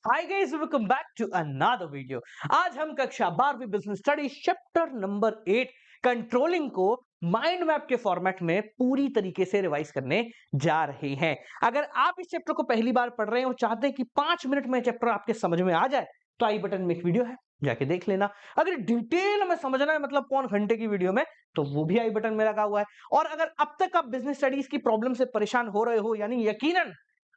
Hi guys, welcome back to another video. आज हम कक्षा 12वीं business studies chapter number 8 controlling को माइंड मैप के फॉर्मेट में पूरी तरीके से रिवाइज करने जा रहे हैं। अगर आप इस चैप्टर को पहली बार पढ़ रहे हो, चाहते हैं कि 5 मिनट में चैप्टर आपके समझ में आ जाए, तो आई बटन में एक वीडियो है, जाके देख लेना। अगर डिटेल में समझना है, मतलब पौन घंटे की वीडियो में, तो वो भी आई बटन में लगा हुआ है। और अगर अब तक आप बिजनेस स्टडीज की प्रॉब्लम से परेशान हो रहे हो, यानी यकीनन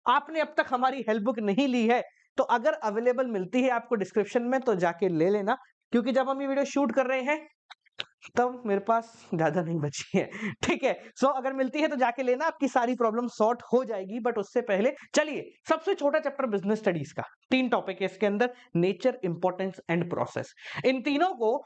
आपने अब तक हमारी हेल्प बुक नहीं ली है, तो अगर अवेलेबल मिलती है आपको डिस्क्रिप्शन में, तो जाके ले लेना। क्योंकि जब हम ये वीडियो शूट कर रहे हैं तब मेरे पास ज्यादा नहीं बची है। ठीक है, सो अगर मिलती है तो जाके लेना, आपकी सारी प्रॉब्लम सॉर्ट हो जाएगी। बट उससे पहले चलिए, सबसे छोटा चैप्टर बिजनेस स्टडीज का 3 टॉपिक है इसके अंदर: नेचर, इंपॉर्टेंस एंड प्रोसेस। इन तीनों को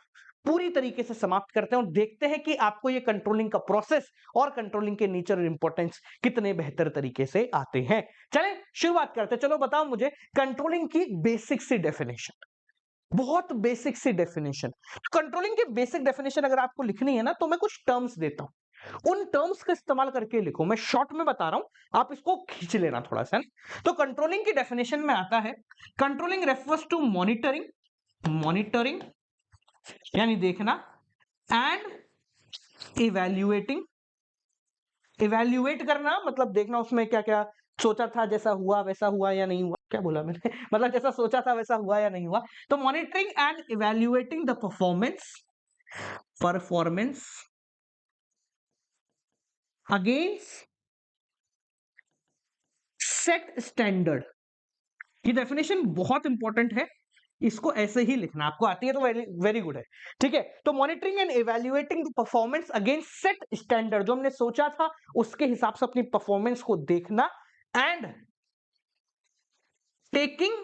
पूरी तरीके से समाप्त करते हैं और देखते हैं कि आपको ये कंट्रोलिंग का प्रोसेस और कंट्रोलिंग के नेचर और इंपॉर्टेंस कितने बेहतर तरीके से आते हैं। चलें शुरुआत करते हैं। चलो बताओ मुझे कंट्रोलिंग की बेसिक सी डेफिनेशन, बहुत बेसिक सी डेफिनेशन। कंट्रोलिंग की बेसिक डेफिनेशन अगर आपको लिखनी है ना, तो मैं कुछ टर्म्स देता हूं, उन टर्म्स का इस्तेमाल करके लिखो। मैं शॉर्ट में बता रहा हूं, आप इसको खींच लेना थोड़ा सा। तो कंट्रोलिंग की डेफिनेशन में आता है, controlling refers to monitoring, monitoring यानी देखना, एंड इवैल्यूएटिंग, इवैल्यूएट करना मतलब देखना उसमें क्या क्या सोचा था, जैसा हुआ वैसा हुआ या नहीं हुआ। क्या बोला मैंने? मतलब जैसा सोचा था वैसा हुआ या नहीं हुआ। तो monitoring and evaluating the performance, performance against set standard. ये डेफिनेशन बहुत इंपॉर्टेंट है, इसको ऐसे ही लिखना। आपको आती है तो वेरी वेरी गुड है। ठीक है, तो monitoring and evaluating the performance against set standard, जो हमने सोचा था उसके हिसाब से अपनी परफॉर्मेंस को देखना, and taking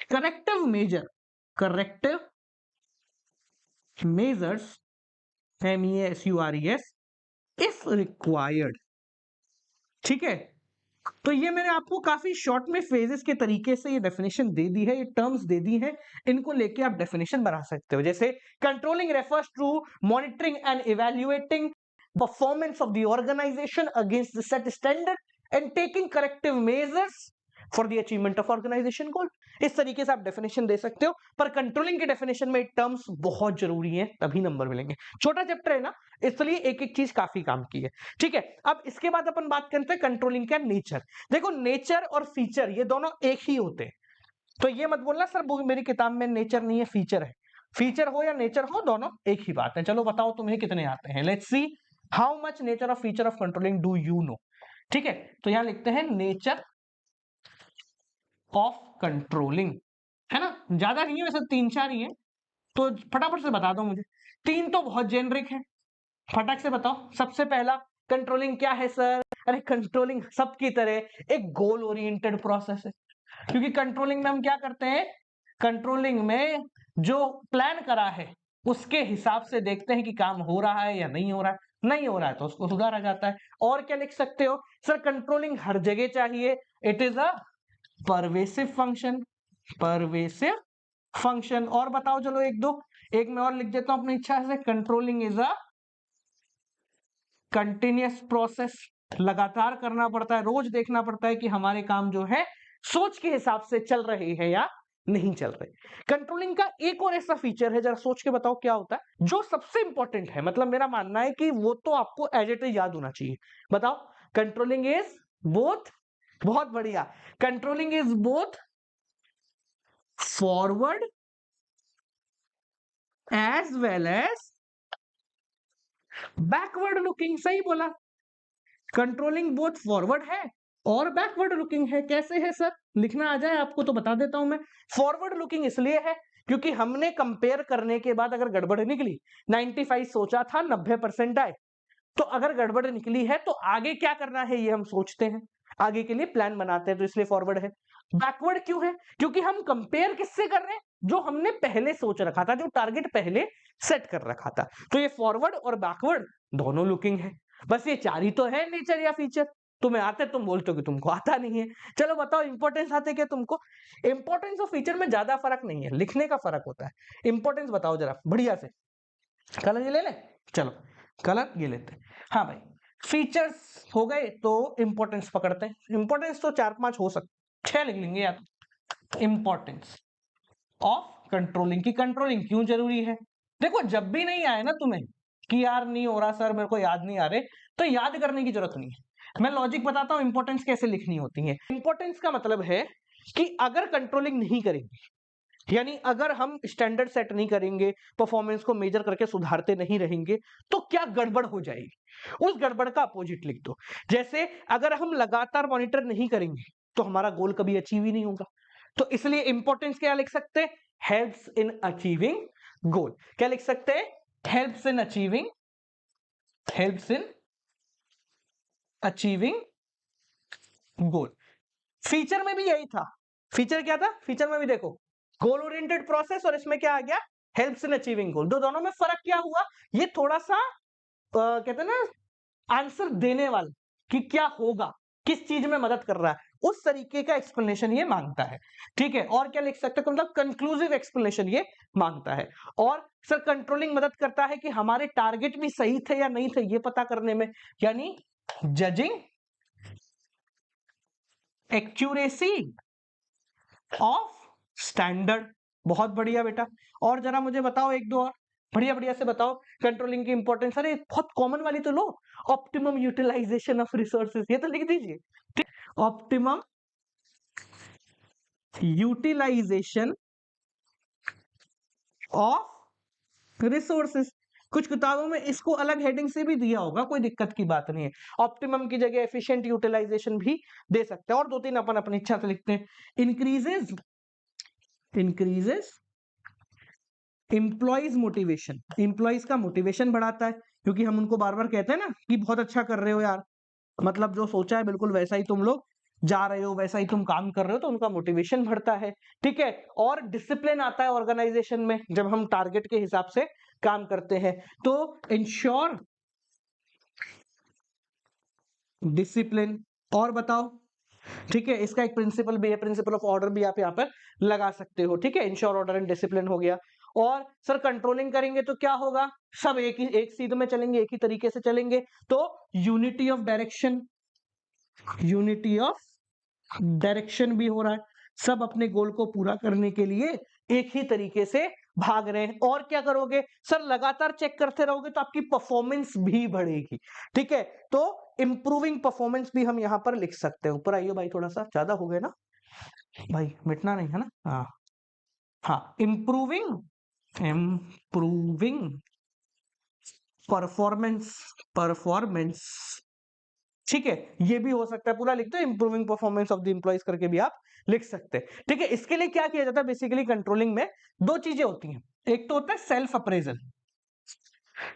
corrective measure, corrective measures, MESURES, if required. ठीक है, तो ये मैंने आपको काफी शॉर्ट में फेजेस के तरीके से ये डेफिनेशन दे दी है, ये टर्म्स दे दी है। इनको लेके आप डेफिनेशन बना सकते हो। जैसे controlling refers to monitoring and evaluating performance of the organisation against the set standard and taking corrective measures for the achievement of organisation goal. इस तरीके से आप डेफिनेशन दे सकते हो। पर कंट्रोलिंग के डेफिनेशन में टर्म्स बहुत जरूरी है, तभी नंबर मिलेंगे। छोटा चैप्टर है ना, इसलिए एक एक चीज काफी काम की है। ठीक है, अब इसके बाद अपन बात करते हैं कंट्रोलिंग का नेचर। देखो, नेचर और फीचर ये दोनों एक ही होते हैं। तो ये मत बोलना सर मेरी किताब में नेचर नहीं है, फीचर है। फीचर हो या नेचर हो, दोनों एक ही बात है। चलो बताओ तुम्हें कितने आते हैं। Let's see how much nature और feature of controlling do you know. ठीक है, तो यहां लिखते हैं नेचर ऑफ कंट्रोलिंग, है ना। ज्यादा नहीं है वैसे, 3-4 ही है। तो फटाफट से बता दो मुझे। 3 तो बहुत जेनरिक है, फटाक से बताओ। सबसे पहला, कंट्रोलिंग क्या है सर? अरे कंट्रोलिंग सबकी तरह एक गोल ओरिएंटेड प्रोसेस है। क्योंकि कंट्रोलिंग में हम क्या करते हैं, कंट्रोलिंग में जो प्लान करा है उसके हिसाब से देखते हैं कि काम हो रहा है या नहीं हो रहा है। नहीं हो रहा है तो उसको सुधारा जाता है। और क्या लिख सकते हो सर? कंट्रोलिंग हर जगह चाहिए, it is a pervasive function, pervasive function. और बताओ चलो एक दो, एक मैं और लिख देता हूं अपनी इच्छा से। Controlling is a continuous process, लगातार करना पड़ता है, रोज देखना पड़ता है कि हमारे काम जो है सोच के हिसाब से चल रहे हैं या नहीं चल रहे। कंट्रोलिंग का एक और ऐसा फीचर है, जरा सोच के बताओ क्या होता है, जो सबसे इंपॉर्टेंट है। मतलब मेरा मानना है कि वो तो आपको एज इट इज याद होना चाहिए। बताओ। कंट्रोलिंग इज बोथ, बहुत बढ़िया, controlling is both forward as well as backward looking. सही बोला, कंट्रोलिंग बोथ फॉरवर्ड है और बैकवर्ड लुकिंग है। कैसे है सर? लिखना आ जाए आपको तो बता देता हूं मैं। फॉरवर्ड लुकिंग इसलिए है क्योंकि हमने कंपेयर करने के बाद अगर गड़बड़ निकली, 95 सोचा था 90% आए, तो अगर गड़बड़ निकली है तो आगे क्या करना है ये हम सोचते हैं, आगे के लिए प्लान बनाते हैं, तो इसलिए फॉरवर्ड है। बैकवर्ड क्यों है? क्योंकि हम कंपेयर किससे कर रहे हैं? जो हमने पहले सोच रखा था, जो टारगेट पहले सेट कर रखा था। तो ये फॉरवर्ड और बैकवर्ड दोनों लुकिंग है। बस ये 4 ही तो है नेचर या फीचर। तुम्हें आते, तुम बोलते हो कि तुमको आता नहीं है। चलो बताओ इंपॉर्टेंस आते क्या तुमको? इंपॉर्टेंस और फीचर में ज्यादा फर्क नहीं है, लिखने का फर्क होता है। इंपॉर्टेंस बताओ जरा बढ़िया से। कलर ये ले ले, चलो कलर ये लेते हैं। हाँ भाई, फीचर्स हो गए तो इंपॉर्टेंस पकड़ते हैं। इंपॉर्टेंस तो 4-5 हो सकते 6 लिख लेंगे यार। इंपॉर्टेंस ऑफ कंट्रोलिंग की कंट्रोलिंग क्यों जरूरी है। देखो जब भी नहीं आए ना तुम्हें कि यार नहीं हो रहा सर, मेरे को याद नहीं आ रहे, तो याद करने की जरूरत नहीं है। मैं लॉजिक बताता हूं इंपॉर्टेंस कैसे लिखनी होती है। इंपॉर्टेंस का मतलब है कि अगर कंट्रोलिंग नहीं करेंगे, यानी अगर हम स्टैंडर्ड सेट नहीं करेंगे, परफॉर्मेंस को मेजर करके सुधारते नहीं रहेंगे, तो क्या गड़बड़ हो जाएगी। उस गड़बड़ का अपोजिट लिख दो। जैसे अगर हम लगातार मॉनिटर नहीं करेंगे तो हमारा गोल कभी अचीव ही नहीं होगा। तो इसलिए इंपॉर्टेंस क्या लिख सकते हैं, हेल्प्स इन अचीविंग गोल। क्या लिख सकते हैं, helps in achieving, helps in achieving goal. Feature में भी यही था। फीचर क्या था, फीचर में भी देखो गोल ओरिएंटेड प्रोसेस और इसमें क्या आ गया, हेल्प्स इन अचीविंग गोल। दो दोनों में फर्क क्या हुआ, ये थोड़ा सा कहते हैं ना आंसर देने वाला कि क्या होगा, किस चीज में मदद कर रहा है, उस तरीके का एक्सप्लेनेशन ये मांगता है। ठीक है, और क्या लिख सकते हैं, मतलब कंक्लूसिव एक्सप्लेनेशन ये मांगता है। और सर कंट्रोलिंग मदद करता है कि हमारे टारगेट भी सही थे या नहीं थे ये पता करने में, यानी जजिंग एक्यूरेसी ऑफ स्टैंडर्ड। बहुत बढ़िया बेटा। और जरा मुझे बताओ एक दो और बढ़िया बढ़िया से बताओ कंट्रोलिंग की इंपॉर्टेंस। अरे बहुत कॉमन वाली तो लो, ऑप्टिमम यूटिलाइजेशन ऑफ रिसोर्सेज, ये तो लिख दीजिए। ठीक, ऑप्टिमम यूटिलाइजेशन ऑफ रिसोर्सेज। कुछ किताबों में इसको अलग हेडिंग से भी दिया होगा, कोई दिक्कत की बात नहीं है। ऑप्टिमम की जगह एफिशिएंट यूटिलाइजेशन भी दे सकते हैं, और दो तीन अपन अपनी इच्छा से लिखते हैं। इंक्रीजेस एम्प्लॉइज मोटिवेशन, एम्प्लॉइज का मोटिवेशन बढ़ाता है, क्योंकि हम उनको बार बार कहते हैं ना कि बहुत अच्छा कर रहे हो यार, मतलब जो सोचा है बिल्कुल वैसा ही तुम लोग जा रहे हो, वैसा ही तुम काम कर रहे हो, तो उनका मोटिवेशन बढ़ता है। ठीक है, और डिसिप्लिन आता है ऑर्गेनाइजेशन में जब हम टारगेट के हिसाब से काम करते हैं। तो इंश्योर डिसिप्लिन। और बताओ, ठीक है, इसका एक प्रिंसिपल भी है, प्रिंसिपल ऑफ ऑर्डर भी आप यहाँ पर लगा सकते हो। ठीक है, इंश्योर ऑर्डर एंड डिसिप्लिन हो गया। और सर कंट्रोलिंग करेंगे तो क्या होगा, सब एक सीध में चलेंगे, एक ही तरीके से चलेंगे, तो unity of direction, unity of direction भी हो रहा है। सब अपने गोल को पूरा करने के लिए एक ही तरीके से भाग रहे हैं। और क्या करोगे सर, लगातार चेक करते रहोगे तो आपकी परफॉर्मेंस भी बढ़ेगी। ठीक है, तो इंप्रूविंग परफॉर्मेंस भी हम यहां पर लिख सकते हैं। ऊपर आइए भाई, थोड़ा सा ज्यादा हो गया ना भाई, मिटना नहीं है ना। हाँ हाँ, इंप्रूविंग इंप्रूविंग परफॉर्मेंस, परफॉर्मेंस। ठीक है, ये भी हो सकता है, पूरा लिखते हैं improving performance of the employees करके भी आप लिख सकते हैं। ठीक है, इसके लिए क्या किया जाता है, बेसिकली कंट्रोलिंग में दो चीजें होती हैं। एक तो होता है सेल्फ अप्रेजल।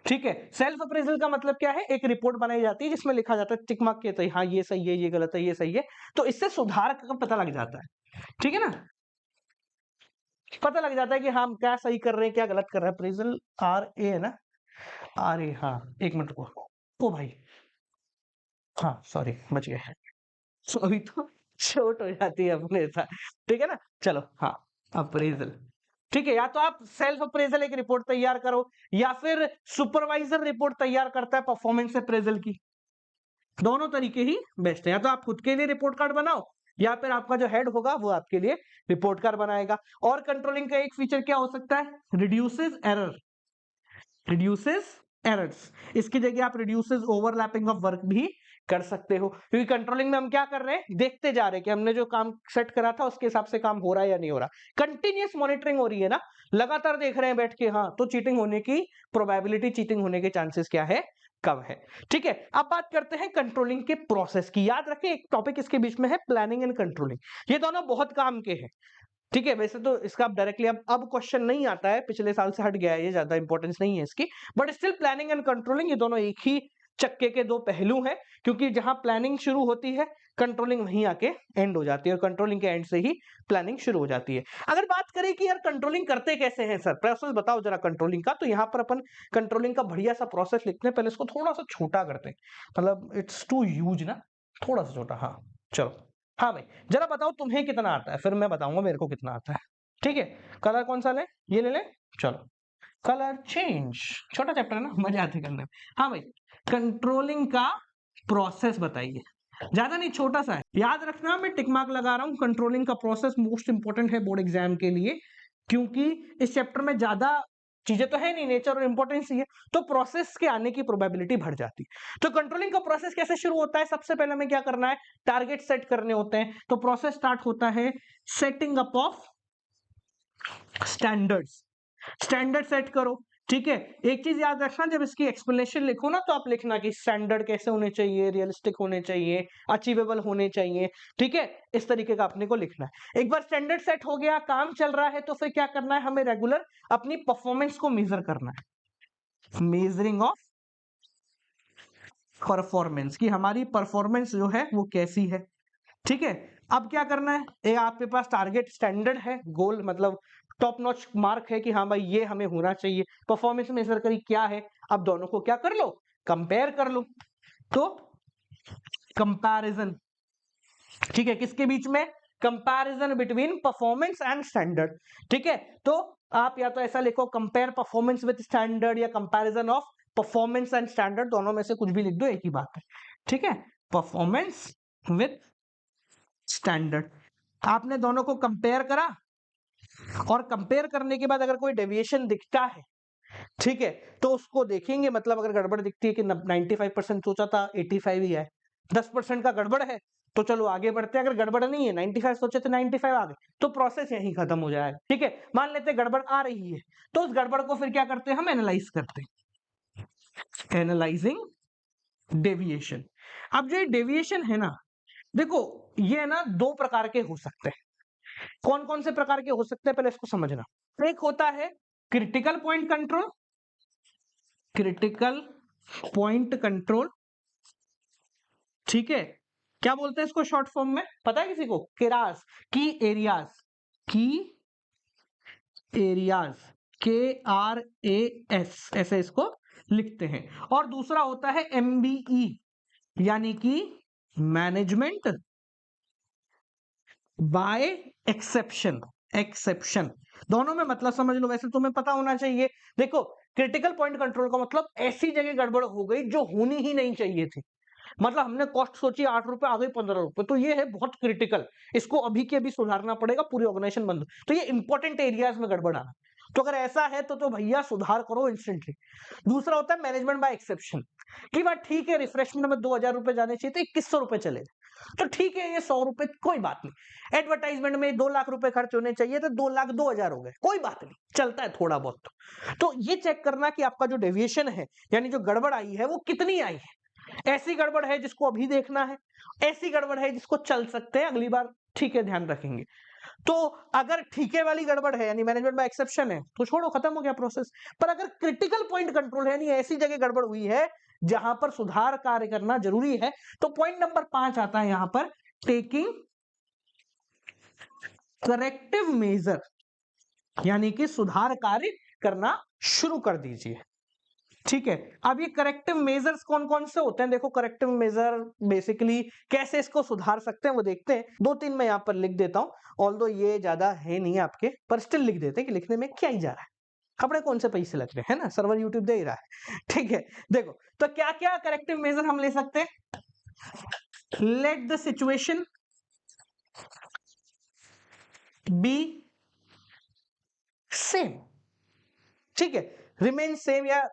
ठीक है, सेल्फ अप्रेजल का मतलब क्या है, एक रिपोर्ट बनाई जाती है जिसमें लिखा जाता है टिक मार्क के, हाँ ये सही है, ये गलत है, ये सही है, तो इससे सुधार का पता लग जाता है। ठीक है ना, पता लग जाता है कि हम क्या सही कर रहे हैं, क्या गलत कर रहे हैं। अप्रेजल RA है ना, RA, हाँ एक मिनट को, ओ भाई, हाँ सॉरी बच गए, अभी तो चोट हो जाती है अपने साथ। ठीक है ना, चलो हाँ, अप्रेजल। ठीक है, या तो आप सेल्फ अप्रेजल एक रिपोर्ट तैयार करो, या फिर सुपरवाइजर रिपोर्ट तैयार करता है परफॉर्मेंस अप्रेजल की। दोनों तरीके ही बेस्ट है, या तो आप खुद के लिए रिपोर्ट कार्ड बनाओ, या फिर आपका जो हेड होगा वो आपके लिए रिपोर्ट कार्ड बनाएगा। और कंट्रोलिंग का एक फीचर क्या हो सकता है, रिड्यूसेस एरर, रिड्यूसेस एरर्स। इसकी जगह आप रिड्यूसेस ओवरलैपिंग ऑफ वर्क भी कर सकते हो, क्योंकि कंट्रोलिंग में हम क्या कर रहे हैं, देखते जा रहे हैं कि हमने जो काम सेट करा था उसके हिसाब से काम हो रहा है या नहीं हो रहा। कंटिन्यूस मॉनिटरिंग हो रही है ना, लगातार देख रहे हैं बैठ के, हाँ, तो चीटिंग होने की प्रोबेबिलिटी, चीटिंग होने के चांसेस क्या है, कम है। ठीक है, अब बात करते हैं कंट्रोलिंग के प्रोसेस की। याद रखें एक टॉपिक इसके बीच में है, प्लानिंग एंड कंट्रोलिंग। ये दोनों बहुत काम के हैं। ठीक है, वैसे तो इसका डायरेक्टली अब क्वेश्चन नहीं आता है, पिछले साल से हट गया है, ये ज्यादा इंपॉर्टेंस नहीं है इसकी, but still planning and controlling ये दोनों एक ही चक्के के दो पहलू हैं, क्योंकि जहां प्लानिंग शुरू होती है कंट्रोलिंग वहीं आके एंड हो जाती है, और कंट्रोलिंग के एंड से ही प्लानिंग शुरू हो जाती है। अगर बात करें कि यार कंट्रोलिंग करते कैसे हैं सर, प्रोसेस बताओ जरा कंट्रोलिंग का, तो यहाँ पर अपन कंट्रोलिंग का बढ़िया सा प्रोसेस लिखते हैं। पहले इसको थोड़ा सा छोटा करते हैं, मतलब इट्स टू ह्यूज ना, थोड़ा सा छोटा। हाँ चलो, हाँ भाई जरा बताओ तुम्हें कितना आता है, फिर मैं बताऊंगा मेरे को कितना आता है। ठीक है, कलर कौन सा ले, ये ले ले, चलो कलर चेंज, छोटा चैप्टर है ना, मजा आती करने में। हाँ भाई, कंट्रोलिंग का प्रोसेस बताइए। ज्यादा नहीं, छोटा सा है, याद रखना। मैं टिक मार्क लगा रहा हूं, कंट्रोलिंग का प्रोसेस मोस्ट इंपोर्टेंट है बोर्ड एग्जाम के लिए, क्योंकि इस चैप्टर में ज्यादा चीजें तो है नहीं, नेचर और इंपॉर्टेंस ही है, तो प्रोसेस के आने की प्रोबेबिलिटी बढ़ जाती है। तो कंट्रोलिंग का प्रोसेस कैसे शुरू होता है? सबसे पहले हमें क्या करना है, टारगेट सेट करने होते हैं। तो प्रोसेस स्टार्ट होता है setting up of standards. Standard set करो, ठीक है। एक चीज याद रखना, जब इसकी एक्सप्लेनेशन लिखो ना, तो आप लिखना कि स्टैंडर्ड कैसे होने चाहिए, रियलिस्टिक होने चाहिए, अचीवेबल होने चाहिए, ठीक है। इस तरीके का अपने को लिखना है। एक बार स्टैंडर्ड सेट हो गया, काम चल रहा है, तो फिर क्या करना है, हमें रेगुलर अपनी परफॉर्मेंस को मेजर करना है। मेजरिंग ऑफ परफॉर्मेंस, कि हमारी परफॉर्मेंस जो है वो कैसी है, ठीक है। अब क्या करना है, ये आपके पास टारगेट स्टैंडर्ड है, गोल मतलब टॉप नॉच मार्क है कि हाँ भाई ये हमें होना चाहिए। परफॉर्मेंस मेजर करी क्या है, अब दोनों को क्या कर लो, कंपेयर कर लो। तो कंपैरिजन, ठीक है, किसके बीच में, comparison between performance and standard, ठीक है। तो आप या तो ऐसा लिखो, कंपेयर परफॉर्मेंस विद स्टैंडर्ड, या comparison of performance and standard, दोनों में से कुछ भी लिख दो, एक ही बात है, ठीक है। परफॉर्मेंस विद स्टैंडर्ड, आपने दोनों को कंपेयर करा, और कंपेयर करने के बाद अगर कोई डेविएशन दिखता है, ठीक है, तो उसको देखेंगे। मतलब अगर गड़बड़ दिखती है कि 95% सोचा था 85 ही है, 10% का गड़बड़ है, तो चलो आगे बढ़ते हैं। अगर गड़बड़ नहीं है, 95 सोचे थे 95 आ गए, तो प्रोसेस यहीं खत्म हो जाएगा, ठीक है। मान लेते गड़बड़ आ रही है, तो उस गड़बड़ को फिर क्या करते हैं, हम एनालाइज करते हैं, एनालाइजिंग डेविएशन। अब जो ये डेविएशन है ना, देखो ये ना दो प्रकार के हो सकते हैं। कौन कौन से प्रकार के हो सकते हैं, पहले इसको समझना। एक होता है critical point control, critical point control, ठीक है। क्या बोलते हैं इसको शॉर्ट फॉर्म में, पता है किसी को, केरास, की एरियाज, की एरियाज, KRAS ऐसे इसको लिखते हैं। और दूसरा होता है MBE, यानी कि मैनेजमेंट बाय एक्सेप्शन, एक्सेप्शन। दोनों में मतलब समझ लो, वैसे तुम्हें पता होना चाहिए। देखो क्रिटिकल पॉइंट कंट्रोल का मतलब ऐसी जगह गड़बड़ हो गई जो होनी ही नहीं चाहिए थी। मतलब हमने कॉस्ट सोची 8 रुपए, आ गई 15 रुपए, तो ये है बहुत क्रिटिकल, इसको अभी के अभी सुधारना पड़ेगा, पूरी ऑर्गेनाइजेशन बंद। तो ये इंपॉर्टेंट एरियाज में गड़बड़ आना, तो अगर ऐसा है तो भैया सुधार करो इंस्टेंटली। दूसरा होता है मैनेजमेंट बाय एक्सेप्शन, की बात ठीक है, रिफ्रेशमेंट में 2000 रुपए जाने चाहिए, तो 2100 रुपए चले, तो ठीक है, ये 100 रुपए कोई बात नहीं। एडवर्टाइजमेंट में 2 लाख रुपए खर्च होने चाहिए, तो 2 लाख 2000 हो गए, कोई बात नहीं, चलता है थोड़ा बहुत। तो ये चेक करना कि आपका जो डेविएशन है, यानी जो गड़बड़ आई है, वो कितनी आई है। ऐसी गड़बड़ है जिसको अभी देखना है, ऐसी गड़बड़ है जिसको चल सकते हैं अगली बार, ठीक है, ध्यान रखेंगे। तो अगर ठीके वाली गड़बड़ है, यानी मैनेजमेंट बाय एक्सेप्शन है, तो छोड़ो, खत्म हो गया प्रोसेस। पर अगर क्रिटिकल पॉइंट कंट्रोल है, यानी ऐसी जगह गड़बड़ हुई है जहां पर सुधार कार्य करना जरूरी है, तो पॉइंट नंबर 5 आता है यहां पर, टेकिंग करेक्टिव मेजर, यानी कि सुधार कार्य करना शुरू कर दीजिए, ठीक है। अब ये करेक्टिव मेजर्स कौन कौन से होते हैं, देखो करेक्टिव मेजर बेसिकली कैसे इसको सुधार सकते हैं वो देखते हैं। 2-3 मैं यहां पर लिख देता हूं, ऑल्दो ये ज्यादा है नहीं आपके, पर स्टिल लिख देते हैं कि लिखने में क्या ही जा रहा है, कपड़े कौन से पैसे लग रहे हैं ना, सर्वर यूट्यूब दे ही रहा है, ठीक है। देखो तो क्या क्या करेक्टिव मेजर हम ले सकते हैं, let the situation B same, ठीक है, रिमेन सेम, या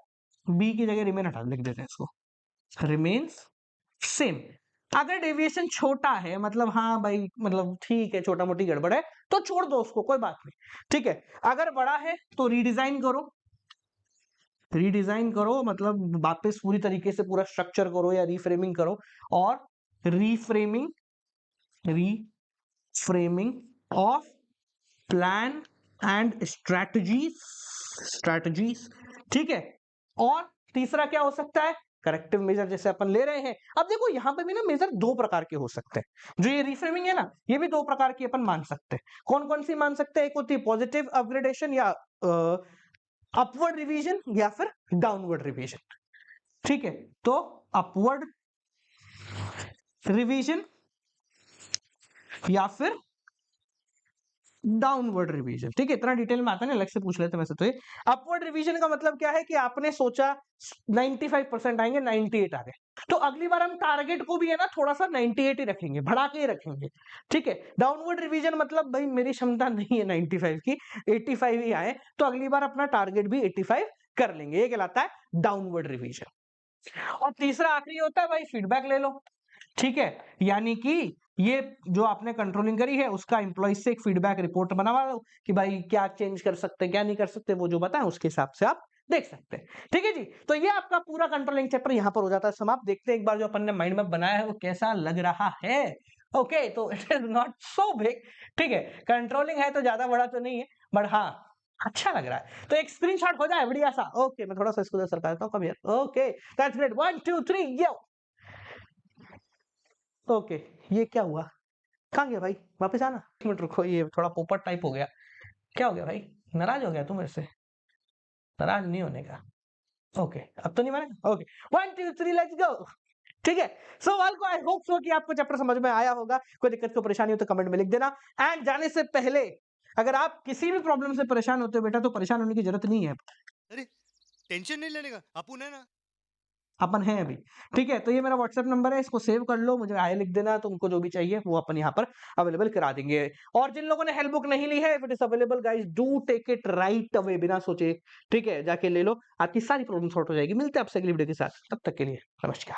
बी की जगह रिमेन हटा लिख देते हैं इसको, रिमेन्स सेम। अगर डेविएशन छोटा है, मतलब हाँ भाई, मतलब ठीक है, छोटा मोटी गड़बड़ है, तो छोड़ दो उसको, कोई बात नहीं, ठीक है। अगर बड़ा है तो रीडिजाइन करो, रीडिजाइन करो मतलब वापस पूरी तरीके से पूरा स्ट्रक्चर करो, या रीफ्रेमिंग करो। और reframing, reframing of plan and strategies, strategies, ठीक है। और तीसरा क्या हो सकता है, करेक्टिव मेजर जैसे अपन ले रहे हैं। अब देखो यहां पे भी ना मेजर दो प्रकार के हो सकते हैं, जो ये रिफ्रेमिंग है ना, ये भी दो प्रकार की अपन मान सकते हैं। कौन कौन सी मान सकते हैं, एक होती है पॉजिटिव अपग्रेडेशन, या अपवर्ड रिवीजन, या फिर डाउनवर्ड रिवीजन, ठीक है। तो अपवर्ड रिवीजन या फिर डाउनवर्ड रिवीजन। ठीक है, इतना डिटेल में आता नहीं, अलग से पूछ लेते वैसे तो ये। अपवर्ड रिवीजन का मतलब क्या है कि आपने सोचा 95% आएंगे, 98 आ गए, तो अगली बार हम टारगेट को भी है ना थोड़ा सा 98 ही रखेंगे, बढ़ा के ही रखेंगे। ठीक है, डाउनवर्ड रिवीजन मतलब भाई मेरी क्षमता नहीं है 95 की, 85 ही आए, तो अगली बार अपना टारगेट भी 85 कर लेंगे, ये कहलाता है डाउनवर्ड रिवीजन। और तीसरा आखिरी होता है भाई फीडबैक ले लो। ठीक है, यानी कि ये जो आपने कंट्रोलिंग करी है उसका एम्प्लॉय से एक फीडबैक रिपोर्ट बनवा लो कि भाई क्या चेंज कर सकते हैं, क्या नहीं कर सकते, वो जो बताएं उसके हिसाब से आप देख सकते हैं। ठीक है जी, तो ये आपका पूरा कंट्रोलिंग चैप्टर यहाँ पर हो जाता है समाप्त। देखते हैं एक बार जो अपन ने माइंड मैप बनाया है वो कैसा लग रहा है। ओके, तो it is not so big. ठीक है, कंट्रोलिंग है तो ज्यादा बड़ा तो नहीं है, बट हाँ अच्छा लग रहा है। तो एक स्क्रीनशॉट हो जाए बढ़िया सा। ओके, मैं थोड़ा सा इसको सरका देता हूँ, कम यार। Okay, that's great, 1 2 3 yo. Okay, ये क्या हुआ, कहाँ गया भाई, वापस आना। एक मिनट रुको, ये थोड़ा पोपट टाइप हो गया। क्या हो गया भाई, नाराज हो गया तू मेरे से? नाराज नहीं होने का। ओके, अब तो नहीं मानेगा। Okay, 1 2 3 let's go. ठीक है, सो वाल को आई होप सो कि आपको चैप्टर समझ में आया होगा। कोई दिक्कत को परेशानी हो तो कमेंट में लिख देना। एंड जाने से पहले अगर आप किसी भी प्रॉब्लम से परेशान होते हो बेटा, तो परेशान होने की जरूरत नहीं है, अरे टेंशन नहीं लेने का, अपन है ना। अपन है अभी। ठीक है, तो ये मेरा व्हाट्सएप नंबर है, इसको सेव कर लो, मुझे हाय लिख देना, तुमको जो भी चाहिए वो अपन यहाँ पर अवेलेबल करा देंगे। और जिन लोगों ने हेल्प बुक नहीं ली है, if it is available guys, do take it right away, बिना सोचे। ठीक है, जाके ले लो, आपकी सारी प्रॉब्लम सॉर्ट हो जाएगी। मिलते हैं आपसे अगली वीडियो के साथ, तब तक के लिए नमस्कार।